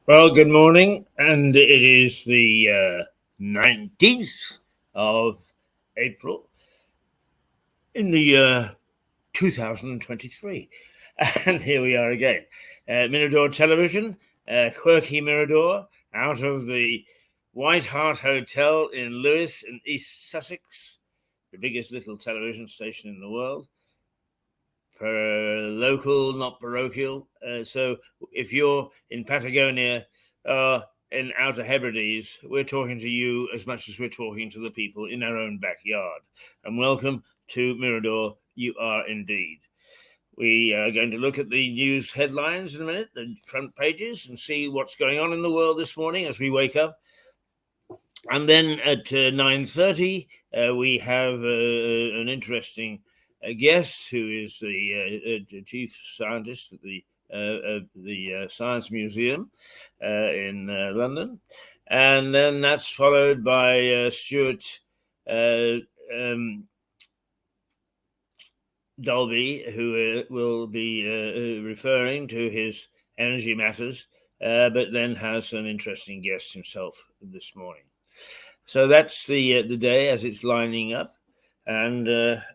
Well, good morning, and it is the 19th of April in the year 2023. And here we are again. Mirador Television, quirky Mirador, out of the White Hart Hotel in Lewes in East Sussex, the biggest little television station in the world. Local, not parochial. So if you're in Patagonia, in Outer Hebrides, we're talking to you as much as we're talking to the people in our own backyard. And welcome to Mirador, you are indeed. We are going to look at the news headlines in a minute, the front pages, and see what's going on in the world this morning as we wake up. And then at 9:30, we have an interesting guest who is the chief scientist at the Science Museum in London. And then that's followed by Stuart Dolby, who will be referring to his energy matters, but then has an interesting guest himself this morning. So that's the day as it's lining up, and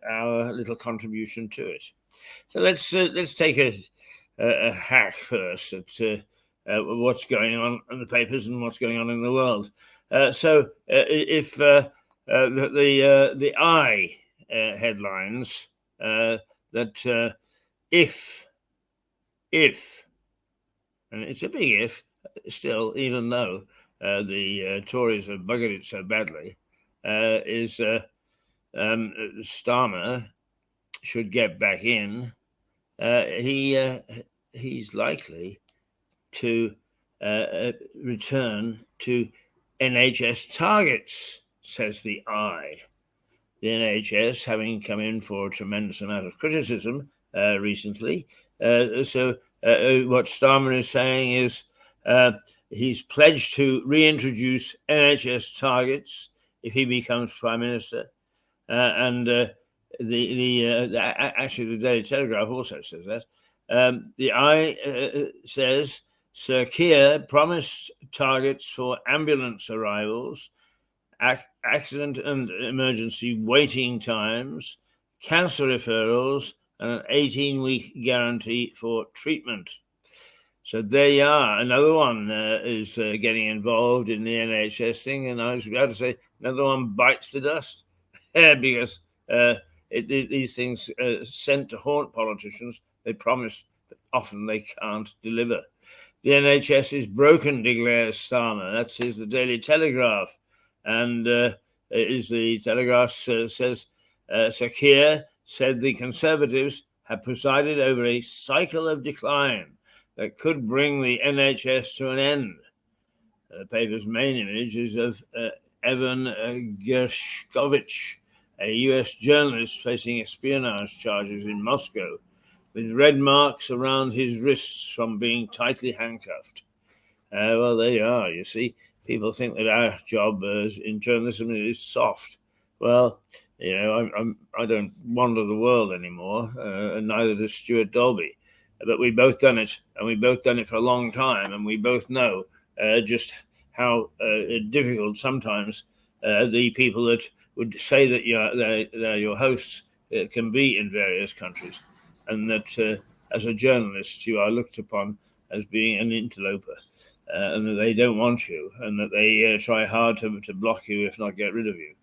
our little contribution to it. So let's take a hack first at what's going on in the papers and what's going on in the world. So if the I headlines that if, and it's a big if still, even though the Tories have buggered it so badly, is Starmer should get back in. He's likely to return to NHS targets, says the I. The NHS having come in for a tremendous amount of criticism recently. So what Starmer is saying is he's pledged to reintroduce NHS targets if he becomes Prime Minister. And actually, the Daily Telegraph also says that. The I says Sir Keir promised targets for ambulance arrivals, accident and emergency waiting times, cancer referrals, and an 18-week guarantee for treatment. So there you are. Another one is getting involved in the NHS thing, and I was about to say another one bites the dust because these things sent to haunt politicians, they promise, but often they can't deliver. The NHS is broken, declares Starmer. That says the Daily Telegraph. And is the Telegraph says Sir Keir said the Conservatives have presided over a cycle of decline that could bring the NHS to an end. The paper's main image is of Evan Gershkovich, a US journalist facing espionage charges in Moscow, with red marks around his wrists from being tightly handcuffed. Well, there you are, you see. People think that our job in journalism is soft. Well, you know, I don't wander the world anymore, and neither does Stuart Dolby. But we've both done it, and we've both done it for a long time, and we both know just how difficult sometimes the people that would say that they're your hosts can be in various countries, and that as a journalist you are looked upon as being an interloper. And that they don't want you, and that they try hard to block you, if not get rid of you.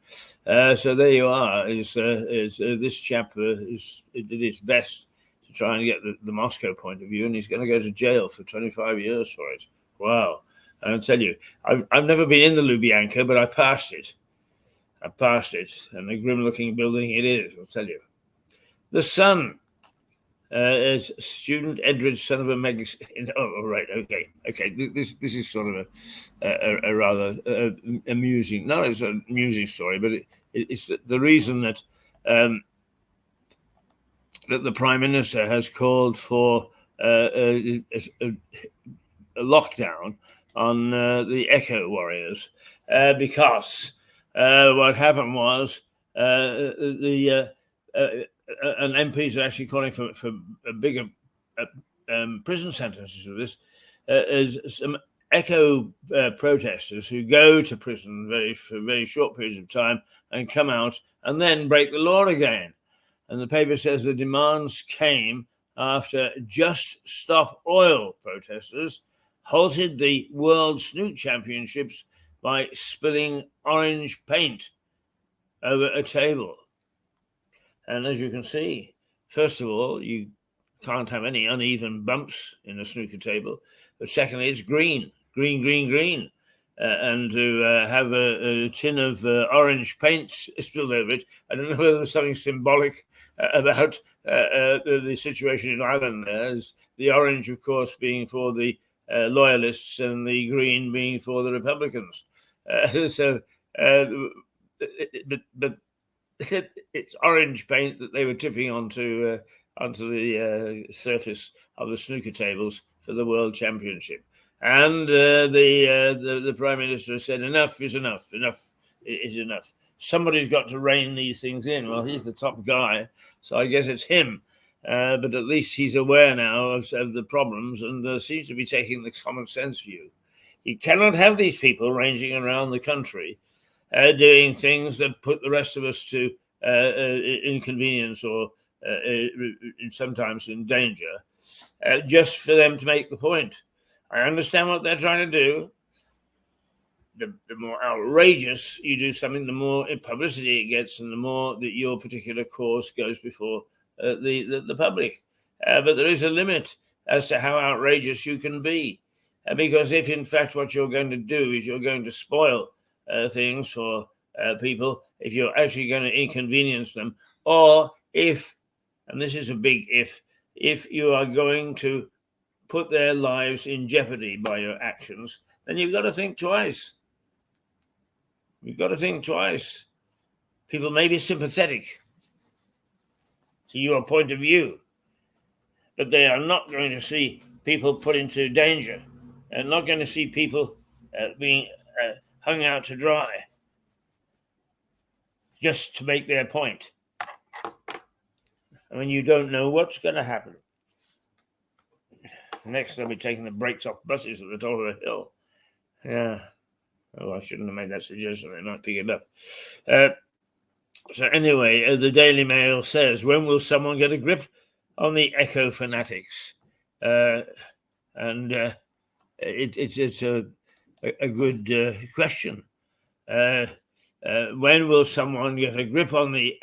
So there you are. This chap did his best to try and get the Moscow point of view, and he's going to go to jail for 25 years for it. Wow. I'll tell you, I've never been in the Lubyanka, but I passed it. And a grim-looking building it is, I'll tell you. The Sun. as student Edward, son of a mega. Oh, right, okay. This is sort of a rather amusing. No, it's an amusing story, but it's the reason that that the Prime Minister has called for a lockdown on the Eco Warriors because what happened was the and MPs are actually calling for bigger prison sentences for this. Is some eco protesters who go to prison for very short periods of time and come out and then break the law again. And the paper says the demands came after Just Stop Oil protesters halted the World Snooker Championships by spilling orange paint over a table. And as you can see, first of all, you can't have any uneven bumps in a snooker table. But secondly, it's green. And to have a tin of orange paint spilled over it, I don't know whether there's something symbolic about the situation in Ireland there. Is the orange, of course, being for the loyalists and the green being for the Republicans. But it's orange paint that they were tipping onto the surface of the snooker tables for the World Championship. And the Prime Minister said, enough is enough. Enough is enough. Somebody's got to rein these things in. Well, he's the top guy, so I guess it's him. But at least he's aware now of the problems and seems to be taking the common sense view. You cannot have these people ranging around the country doing things that put the rest of us to inconvenience or sometimes in danger, just for them to make the point. I understand what they're trying to do. The more outrageous you do something, the more publicity it gets, and the more that your particular cause goes before the public. But there is a limit as to how outrageous you can be, because if in fact what you're going to do is you're going to spoil things for people, if you're actually going to inconvenience them, or if, and this is a big if you are going to put their lives in jeopardy by your actions, then you've got to think twice. You've got to think twice. People may be sympathetic to your point of view, but they are not going to see people put into danger, and not going to see people being hung out to dry just to make their point. I mean, you don't know what's going to happen. Next, they'll be taking the brakes off buses at the top of the hill. Yeah. Oh, I shouldn't have made that suggestion. They might pick it up. So anyway, the Daily Mail says, when will someone get a grip on the eco fanatics? It's a good question. When will someone get a grip on the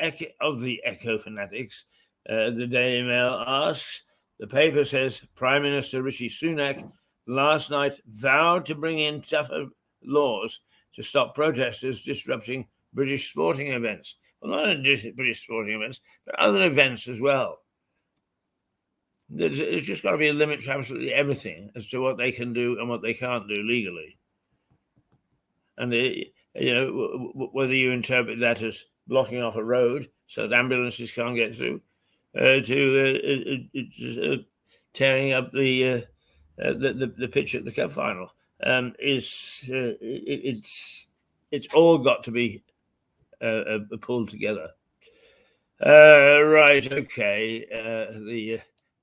eco fanatics? The Daily Mail asks. The paper says Prime Minister Rishi Sunak last night vowed to bring in tougher laws to stop protesters disrupting British sporting events. Well, not only British sporting events, but other events as well. There's just got to be a limit to absolutely everything as to what they can do and what they can't do legally. And, whether you interpret that as blocking off a road so that ambulances can't get through, tearing up the pitch at the cup final, it's all got to be pulled together. Right, okay.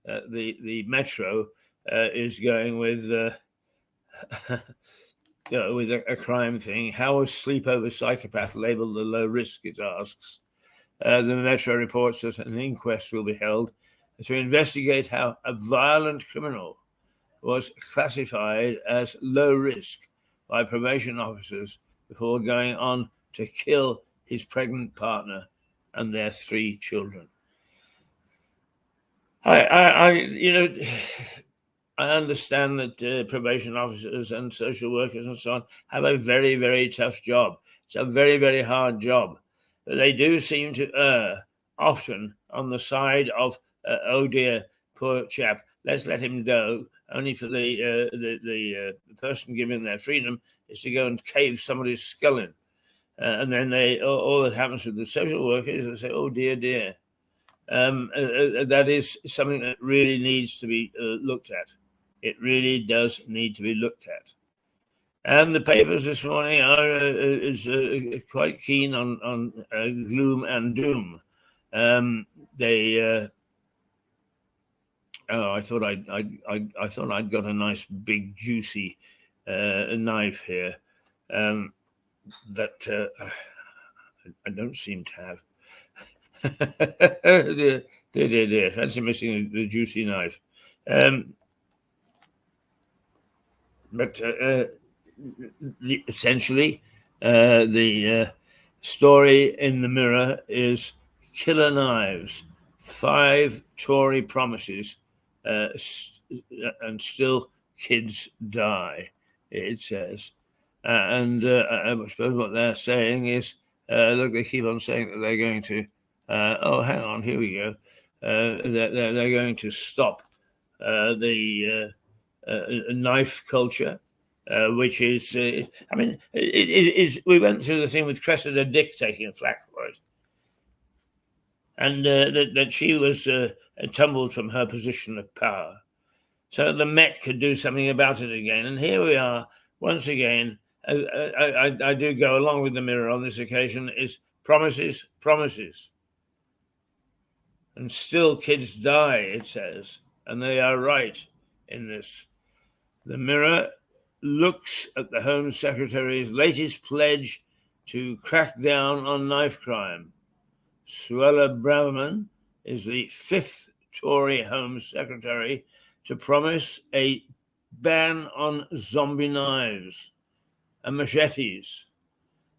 The Metro is going with with a crime thing. How a sleepover psychopath labelled the low risk, it asks. The Metro reports that an inquest will be held to investigate how a violent criminal was classified as low risk by probation officers before going on to kill his pregnant partner and their 3 children. I understand that probation officers and social workers and so on have a very, very tough job. It's a very, very hard job. But they do seem to err often on the side of, oh dear, poor chap, let's let him go, only for the person given their freedom is to go and cave somebody's skull in. And then all that happens with the social worker is they say, oh, dear, dear. That is something that really needs to be looked at. It really does need to be looked at. And the papers this morning is quite keen on gloom and doom. I thought I'd got a nice big juicy knife here that I don't seem to have. dear. Fancy missing the juicy knife. But essentially, the story in the Mirror is killer knives, 5 Tory promises, and still kids die, it says. And I suppose what they're saying is, look, they keep on saying that they're going to, hang on, here we go. They're going to stop the knife culture, which is, it is. We went through the thing with Cressida Dick taking a flak for it, and that she was tumbled from her position of power, so the Met could do something about it again. And here we are once again. I do go along with the Mirror on this occasion. Is promises, and still kids die, it says, and they are right in this. The Mirror looks at the Home Secretary's latest pledge to crack down on knife crime. Suella Braverman is the 5th Tory Home Secretary to promise a ban on zombie knives and machetes,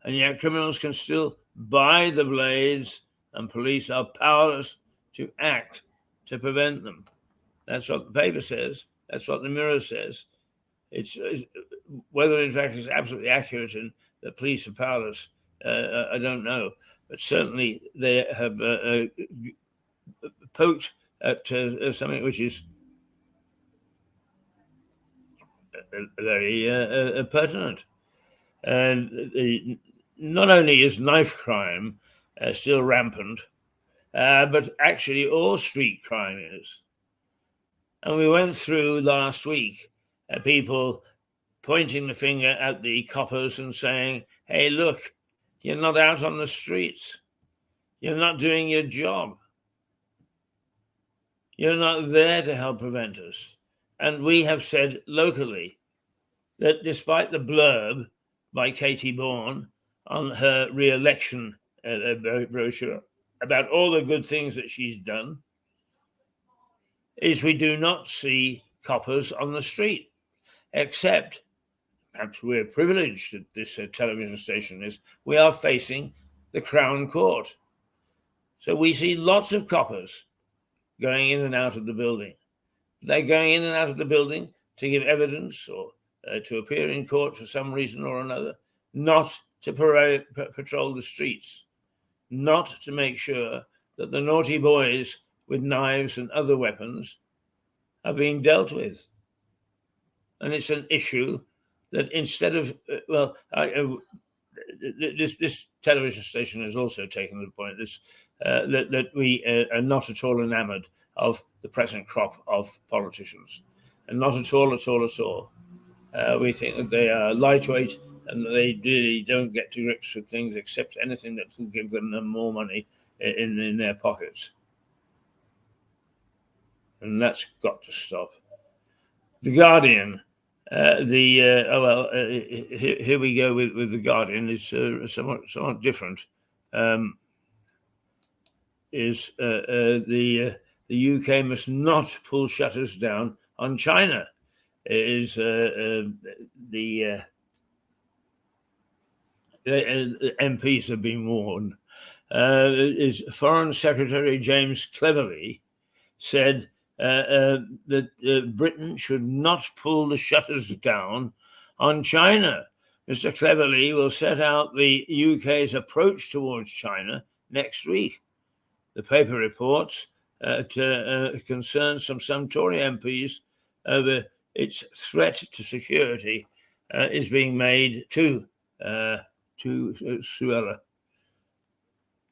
and yet criminals can still buy the blades and police are powerless to act to prevent them. That's what the paper says. That's what the Mirror says. It's whether in fact it's absolutely accurate and the police are powerless, I don't know. But certainly they have poked at something which is very pertinent. And not only is knife crime still rampant, but actually all street crime is. And we went through last week people pointing the finger at the coppers and saying, hey, look, you're not out on the streets. You're not doing your job. You're not there to help prevent us. And we have said locally that despite the blurb by Katie Bourne on her re-election brochure about all the good things that she's done, is we do not see coppers on the street, except perhaps we're privileged at this television station is we are facing the Crown Court. So we see lots of coppers going in and out of the building. They're going in and out of the building to give evidence or to appear in court for some reason or another, not to patrol the streets, not to make sure that the naughty boys with knives and other weapons are being dealt with. And it's an issue that instead of, this television station has also taken the point that we are not at all enamored of the present crop of politicians, and not at all. We think that they are lightweight and that they really don't get to grips with things except anything that will give them more money in their pockets. And that's got to stop. The Guardian, here we go with The Guardian, is somewhat different. The UK must not pull shutters down on China. The MPs have been warned. Is Foreign Secretary James Cleverly said that Britain should not pull the shutters down on China. Mr. Cleverly will set out the UK's approach towards China next week. The paper reports concerns from some Tory MPs over its threat to security is being made to Suella.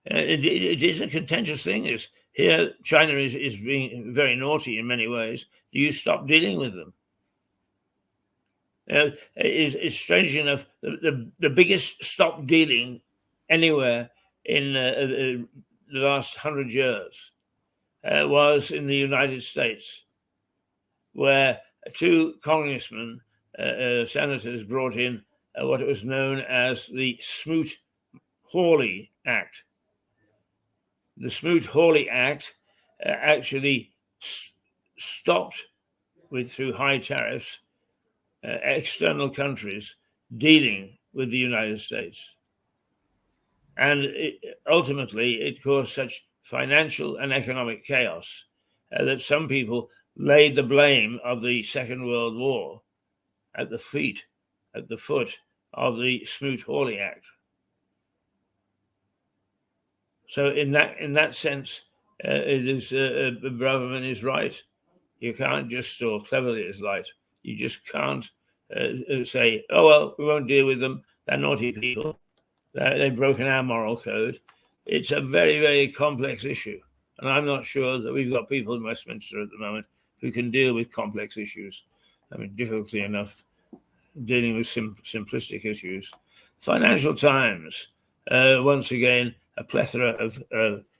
It is a contentious thing. Here, China is being very naughty in many ways. Do you stop dealing with them? It's strange enough, the biggest stop dealing anywhere in the last 100 years was in the United States, where two congressmen, senators, brought in what was known as the Smoot-Hawley Act. The Smoot-Hawley Act actually stopped, through high tariffs, external countries dealing with the United States. And ultimately, it caused such financial and economic chaos that some people laid the blame of the Second World War at the foot of the Smoot-Hawley Act. So in that sense, it is Braverman is right. You can't just, or cleverly is right, you just can't say, oh, well, we won't deal with them. They're naughty people. They've broken our moral code. It's a very, very complex issue. And I'm not sure that we've got people in Westminster at the moment who can deal with complex issues. I mean, difficulty enough dealing with simplistic issues. Financial Times, once again, a plethora of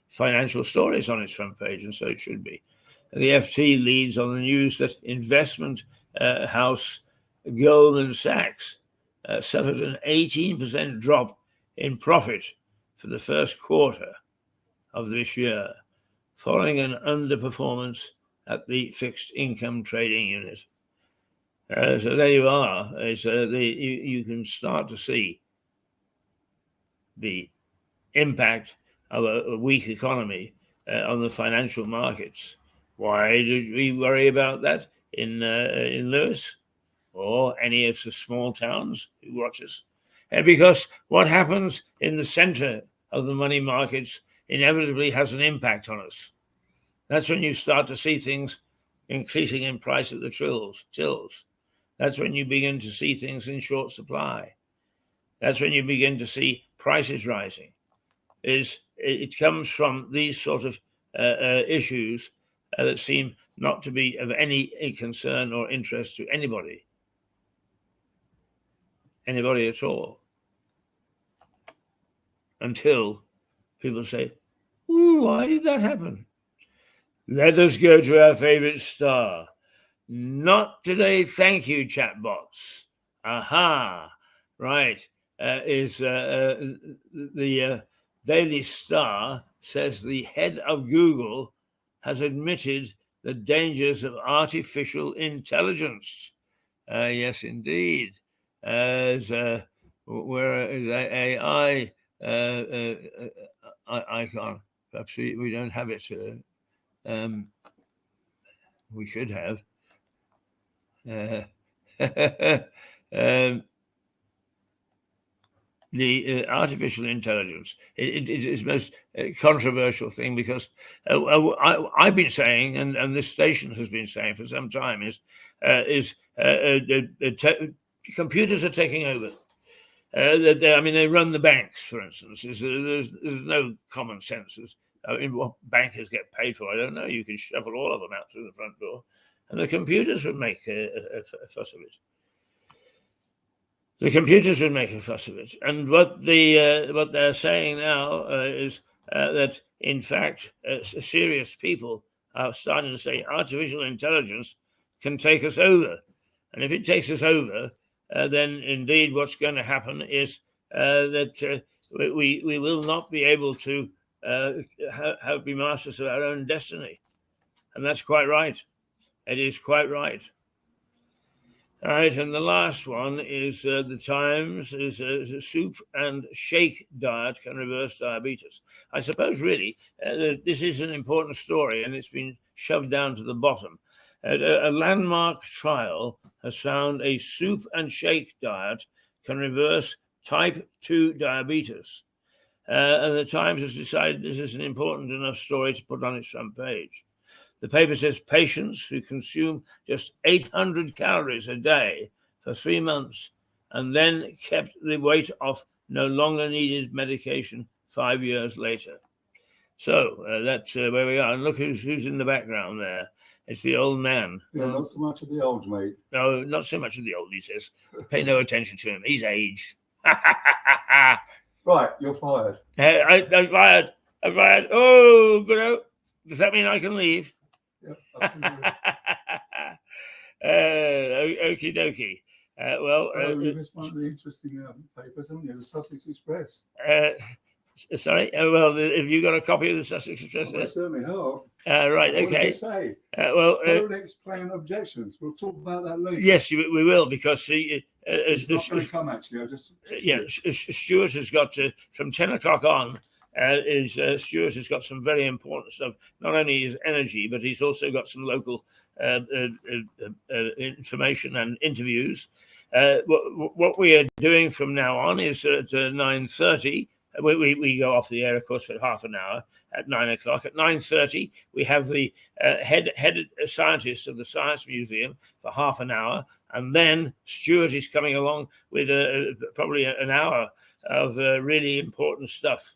financial stories on its front page, and so it should be. The FT leads on the news that investment house Goldman Sachs suffered an 18% drop in profit for the first quarter of this year, following an underperformance at the fixed income trading unit. So there you are. You can start to see the impact of a weak economy on the financial markets. Why did we worry about that in Lewis or any of the small towns who watch us? Because what happens in the center of the money markets inevitably has an impact on us. That's when you start to see things increasing in price at the tills. That's when you begin to see things in short supply. That's when you begin to see prices rising. It comes from these sort of issues that seem not to be of any concern or interest to anybody at all, until people say, ooh, why did that happen? Let us go to our favorite star. Not today, thank you, chatbots. Aha, right. The Daily Star says the head of Google has admitted the dangers of artificial intelligence. Yes, indeed. Where is AI icon? Perhaps we don't have it. We should have. The artificial intelligence. It is the most controversial thing, because I've been saying, and this station has been saying for some time, computers are taking over. They run the banks, for instance. There's no common sense. What bankers get paid for, I don't know. You can shuffle all of them out through the front door, and the computers would make a fuss of it. The computers would make a fuss of it. And what they're saying now is that, in fact, serious people are starting to say artificial intelligence can take us over. And if it takes us over, then indeed what's going to happen is that we will not be able to be masters of our own destiny. And that's quite right. It is quite right. All right, and the last one is the Times is a soup and shake diet can reverse diabetes. I suppose really this is an important story, and it's been shoved down to the bottom. A landmark trial has found a soup and shake diet can reverse type 2 diabetes. and the Times has decided this is an important enough story to put on its front page. The paper says patients who consume just 800 calories a day for 3 months and then kept the weight off no longer needed medication 5 years later. So that's where we are. And look who's in the background there. It's the old man. Yeah, not so much of the old, mate. No, not so much of the old, he says. Pay no attention to him. He's age. Right, you're fired. I'm fired. I'm fired. Oh, good. Does that mean I can leave? Yep, absolutely. Okie dokie. You missed one of the interesting papers, haven't you? The Sussex Express. Sorry. Have you got a copy of the Sussex Express? I certainly have. Right. What okay. does it say? Don't explain objections. We'll talk about that later. Yes, we will, because it's not going to come actually. Stuart has got to, from 10 o'clock on. Stuart has got some very important stuff. Not only his energy, but he's also got some local information and interviews. What we are doing from now on is at 9:30. We go off the air, of course, for half an hour at 9 o'clock. At 9:30, we have the head scientist of the Science Museum for half an hour. And then Stuart is coming along with probably an hour of really important stuff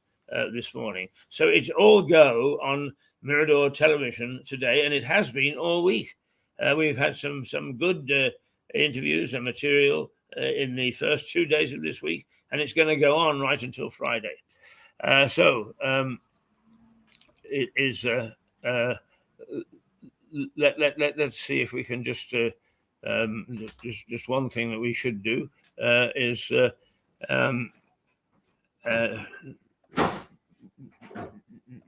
this morning. So it's all go on Mirador Television today, and it has been all week. We've had some good interviews and material in the first 2 days of this week, and it's going to go on right until Friday. It is. Let's see if we can just one thing that we should do is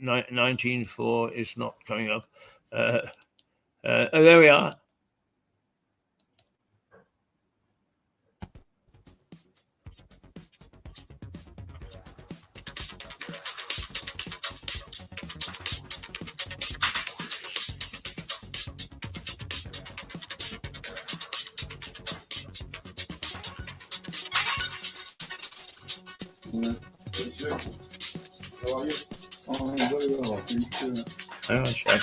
19.4 is not coming up. There we are. How are you? Oh, very well. Hang on a sec.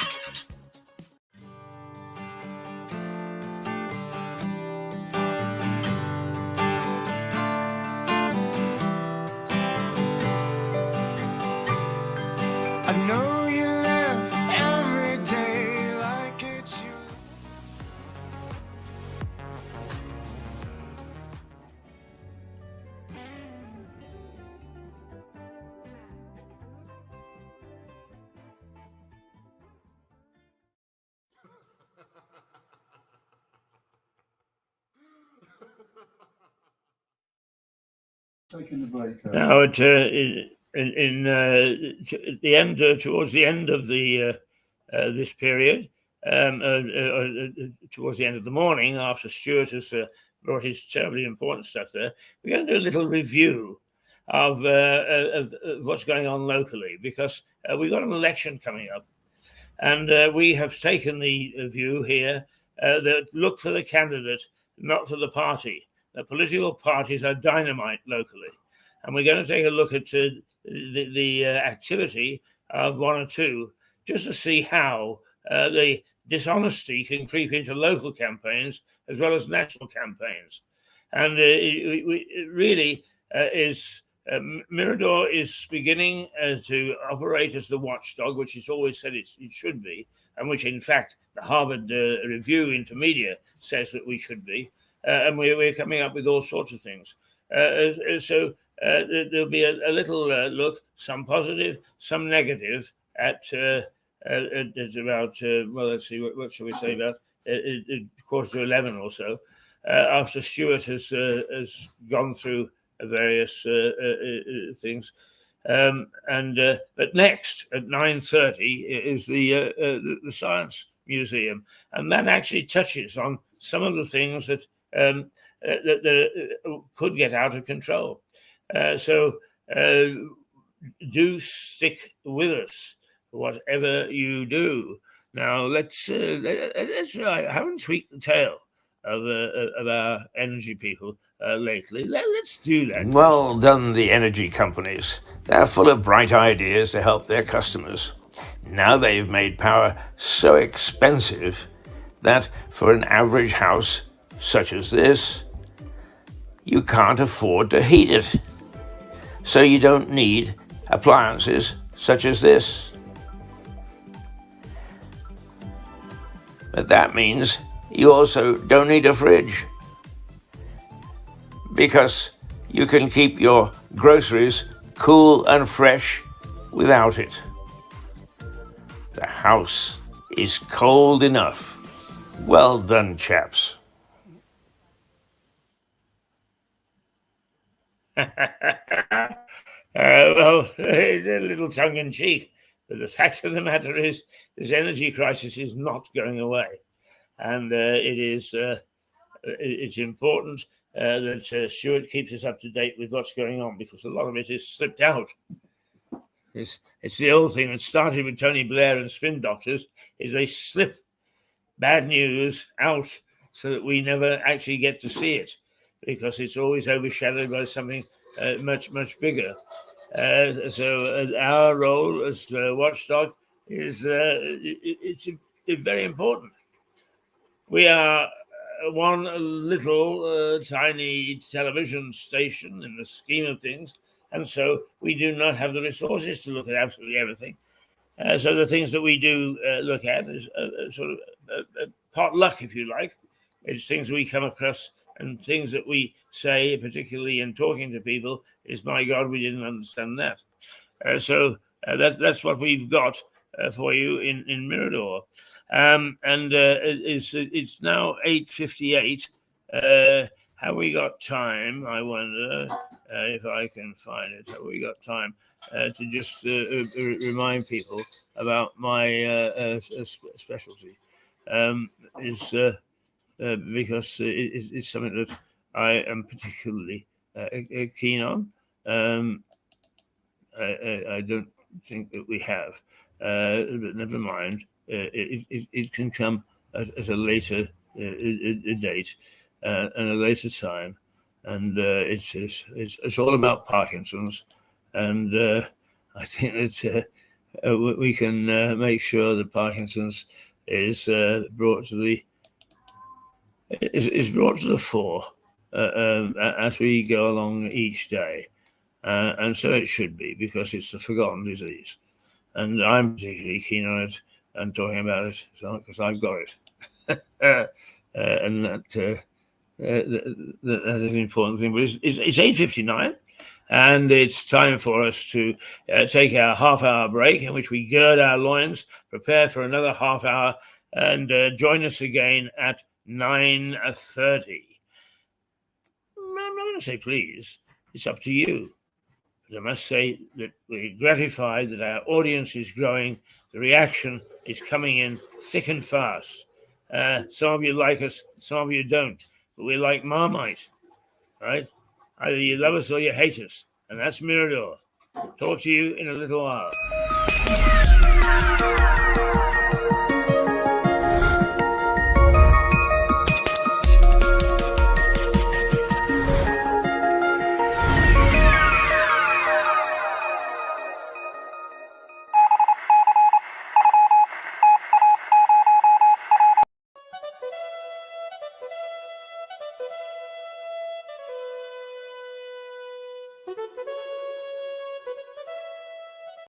I know you live every day like it's you. Taking the break. Now, at the end, towards the end of the this period, towards the end of the morning, after Stuart has brought his terribly important stuff there, we're going to do a little review of what's going on locally, because we've got an election coming up, and we have taken the view here that look for the candidate, not for the party. The political parties are dynamite locally, and we're going to take a look at the activity of one or two, just to see how the dishonesty can creep into local campaigns as well as national campaigns. And it really is. Mirador is beginning to operate as the watchdog, which it's always said it should be, and which, in fact, the Harvard Review Intermedia says that we should be. And we're coming up with all sorts of things. So there'll be a little look, some positive, some negative, at about, let's see, what shall we say, about 11:15 or so, after Stuart has gone through various things. But next, at 9:30, is the Science Museum. And that actually touches on some of the things that could get out of control. So do stick with us, whatever you do. Now let's I haven't tweaked the tail of our energy people lately. Let's do that. Well done, the energy companies. They're full of bright ideas to help their customers. Now they've made power so expensive that for an average house such as this, you can't afford to heat it. So you don't need appliances such as this. But that means you also don't need a fridge, because you can keep your groceries cool and fresh without it. The house is cold enough. Well done, chaps. Well, it's a little tongue-in-cheek, but the fact of the matter is this energy crisis is not going away. And it's important that Stuart keeps us up to date with what's going on, because a lot of it is slipped out. It's the old thing that started with Tony Blair and spin doctors, is they slip bad news out so that we never actually get to see it, because it's always overshadowed by something much, much bigger. So our role as watchdog is it's very important. We are one little tiny television station in the scheme of things, and so we do not have the resources to look at absolutely everything. So the things that we do look at is sort of pot luck, if you like. It's things we come across, and things that we say, particularly in talking to people, is, my God, we didn't understand that. So that's what we've got for you in Mirador. And it's now 8:58. Have we got time? I wonder if I can find it. Have we got time to just remind people about my specialty? Because it's something that I am particularly keen on. I don't think that we have, but never mind. It can come at a later date and a later time, and it's all about Parkinson's, and I think that we can make sure that Parkinson's is brought to the fore as we go along each day. And so it should be, because it's a forgotten disease. And I'm particularly keen on it and talking about it because I've got it. And that is an important thing. But it's 8:59, and it's time for us to take our half-hour break, in which we gird our loins, prepare for another half hour, and join us again at 9:30. I'm not going to say please. It's up to you. But I must say that we're gratified that our audience is growing. The reaction is coming in thick and fast. Some of you like us, some of you don't. But we're like Marmite, right? Either you love us or you hate us. And that's Mirador. Talk to you in a little while.